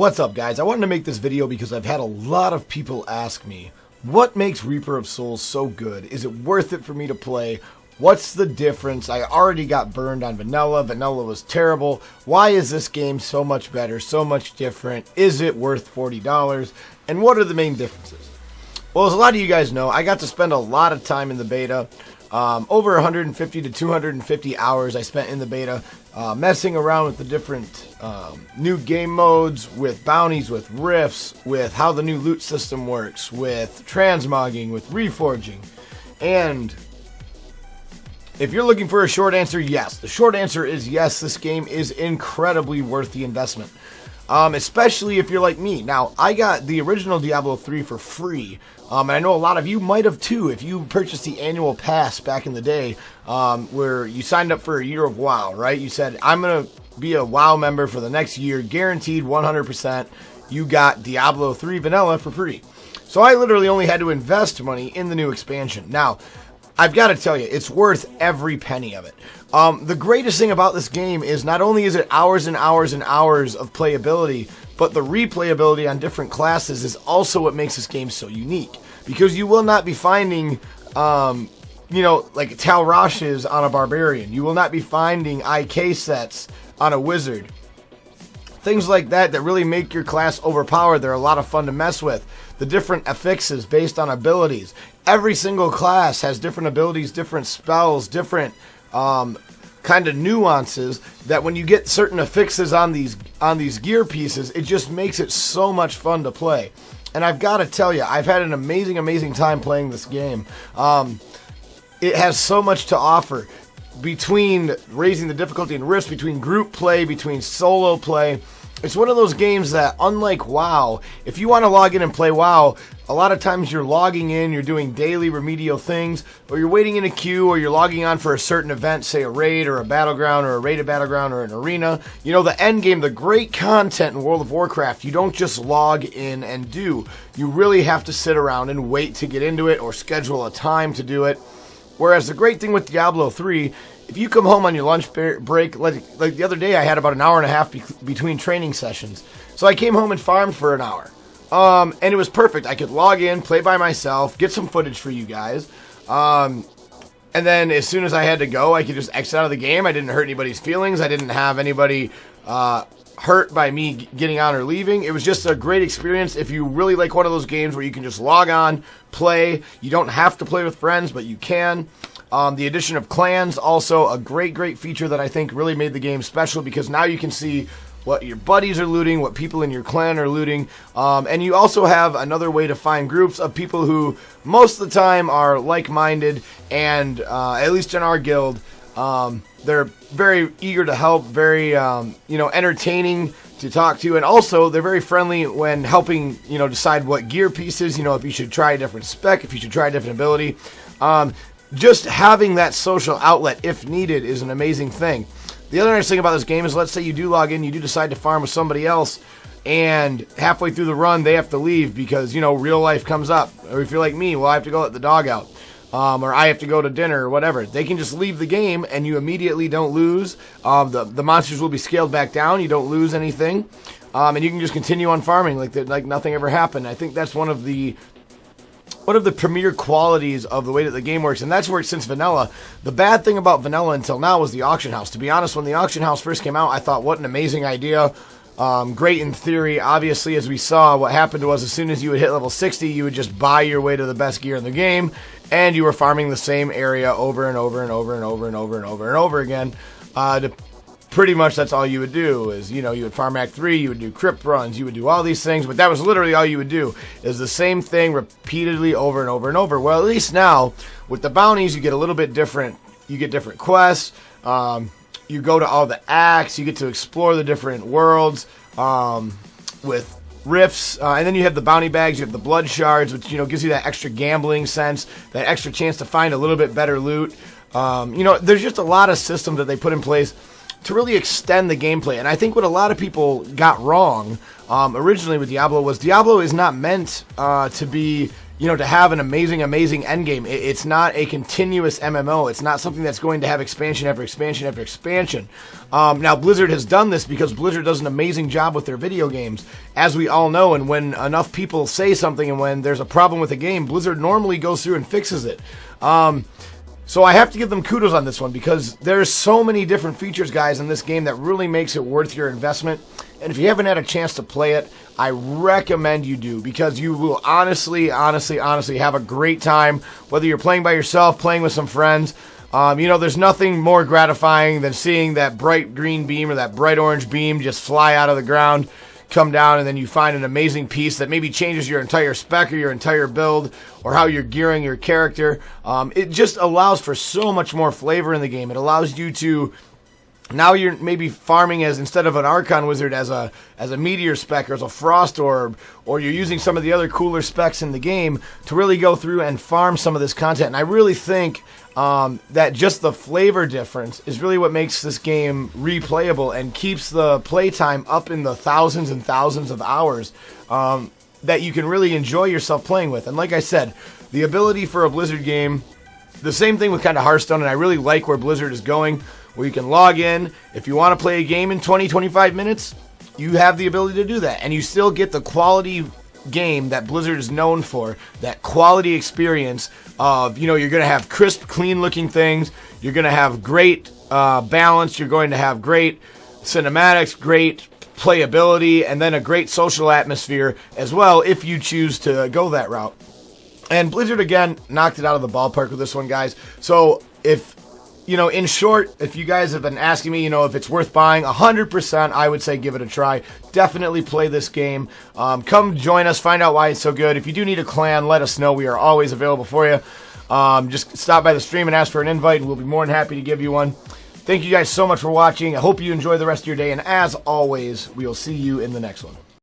What's up, guys? I wanted to make this video because I've had a lot of people ask me, what makes Reaper of Souls so good? Is it worth it for me to play? What's the difference? I already got burned on vanilla. Vanilla was terrible. Why is this game so much better, so much different? Is it worth $40? And what are the main differences? Well, as a lot of you guys know, I got to spend a lot of time in the beta. Over 150 to 250 hours I spent in the beta messing around with the different new game modes, with bounties, with rifts, with how the new loot system works, with transmogging, with reforging. And if you're looking for a short answer, yes. The short answer is yes, this game is incredibly worth the investment. Especially if you're like me. Now, I got the original Diablo 3 for free, and I know a lot of you might have too if you purchased the annual pass back in the day, where you signed up for a year of WoW, right? You said, I'm going to be a WoW member for the next year, guaranteed 100%. You got Diablo 3 vanilla for free. So I literally only had to invest money in the new expansion. Now, I've got to tell you, it's worth every penny of it. The greatest thing about this game is not only is it hours and hours and hours of playability, but the replayability on different classes is also what makes this game so unique. Because you will not be finding, like Tal Rashes on a Barbarian. You will not be finding IK sets on a Wizard. Things like that that really make your class overpowered. They're a lot of fun to mess with. The different affixes based on abilities. Every single class has different abilities, different spells, different kind of nuances that when you get certain affixes on these gear pieces, it just makes it so much fun to play. And I've got to tell you, I've had an amazing time playing this game. It has so much to offer. Between raising the difficulty and risk, between group play, between solo play. It's one of those games that, unlike WoW, if you want to log in and play WoW, a lot of times you're logging in, you're doing daily remedial things, or you're waiting in a queue, or you're logging on for a certain event, say a raid, or a battleground, or a rated battleground, or an arena. You know, the end game, the great content in World of Warcraft, you don't just log in and do. You really have to sit around and wait to get into it, or schedule a time to do it. Whereas the great thing with Diablo 3, if you come home on your lunch break, like the other day I had about an hour and a half between training sessions. So I came home and farmed for an hour. And it was perfect. I could log in, play by myself, get some footage for you guys. And then as soon as I had to go, I could just exit out of the game. I didn't hurt anybody's feelings. I didn't have anybody hurt by me getting on or leaving. It was just a great experience if you really like one of those games where you can just log on, play. You don't have to play with friends, but you can. The addition of clans, also a great feature that I think really made the game special, because now you can see what your buddies are looting, what people in your clan are looting, and you also have another way to find groups of people who most of the time are like-minded, and at least in our guild, they're very eager to help, very entertaining to talk to, and also they're very friendly when helping decide what gear pieces, if you should try a different spec, if you should try a different ability. Just having that social outlet, if needed, is an amazing thing. The other nice thing about this game is, let's say you do log in, you do decide to farm with somebody else, and halfway through the run, they have to leave because, real life comes up. Or if you're like me, well, I have to go let the dog out. Or I have to go to dinner or whatever. They can just leave the game, and you immediately don't lose. The monsters will be scaled back down. You don't lose anything. And you can just continue on farming like nothing ever happened. I think that's one of the premier qualities of the way that the game works, and that's worked since vanilla. The bad thing about vanilla until now was the auction house. To be honest, when the auction house first came out, I thought, what an amazing idea. Great in theory. Obviously, as we saw, what happened was as soon as you would hit level 60, you would just buy your way to the best gear in the game, and you were farming the same area over and over and over and over and over and over and over again. Pretty much that's all you would do is, you would farm Act 3, you would do crypt runs, you would do all these things, but that was literally all you would do, is the same thing repeatedly over and over and over. Well, at least now, with the bounties, you get a little bit different. You get different quests, you go to all the acts, you get to explore the different worlds with rifts, and then you have the bounty bags, you have the blood shards, which, gives you that extra gambling sense, that extra chance to find a little bit better loot. There's just a lot of systems that they put in place to really extend the gameplay. And I think what a lot of people got wrong originally with Diablo was Diablo is not meant to be, to have an amazing endgame. It's not a continuous MMO. It's not something that's going to have expansion after expansion after expansion. Now, Blizzard has done this because Blizzard does an amazing job with their video games, as we all know, and when enough people say something and when there's a problem with a game, Blizzard normally goes through and fixes it. So I have to give them kudos on this one because there's so many different features, guys, in this game that really makes it worth your investment. And if you haven't had a chance to play it, I recommend you do because you will honestly have a great time, whether you're playing by yourself, playing with some friends. There's nothing more gratifying than seeing that bright green beam or that bright orange beam just fly out of the ground, come down, and then you find an amazing piece that maybe changes your entire spec or your entire build or how you're gearing your character. It just allows for so much more flavor in the game. It allows you to... Now you're maybe farming as, instead of an Archon Wizard, as a Meteor spec or as a Frost Orb, or you're using some of the other cooler specs in the game to really go through and farm some of this content. And I really think that just the flavor difference is really what makes this game replayable and keeps the playtime up in the thousands and thousands of hours that you can really enjoy yourself playing with. And like I said, the ability for a Blizzard game, the same thing with kind of Hearthstone, and I really like where Blizzard is going, where you can log in. If you want to play a game in 20-25 minutes, you have the ability to do that. And you still get the quality game that Blizzard is known for, that quality experience of, you're going to have crisp, clean-looking things. You're going to have great balance. You're going to have great cinematics, great playability, and then a great social atmosphere as well if you choose to go that route. And Blizzard, again, knocked it out of the ballpark with this one, guys. So if... in short, if you guys have been asking me, if it's worth buying, 100%, I would say give it a try. Definitely play this game. Come join us, find out why it's so good. If you do need a clan, let us know. We are always available for you. Just stop by the stream and ask for an invite, and we'll be more than happy to give you one. Thank you guys so much for watching. I hope you enjoy the rest of your day, and as always, we will see you in the next one.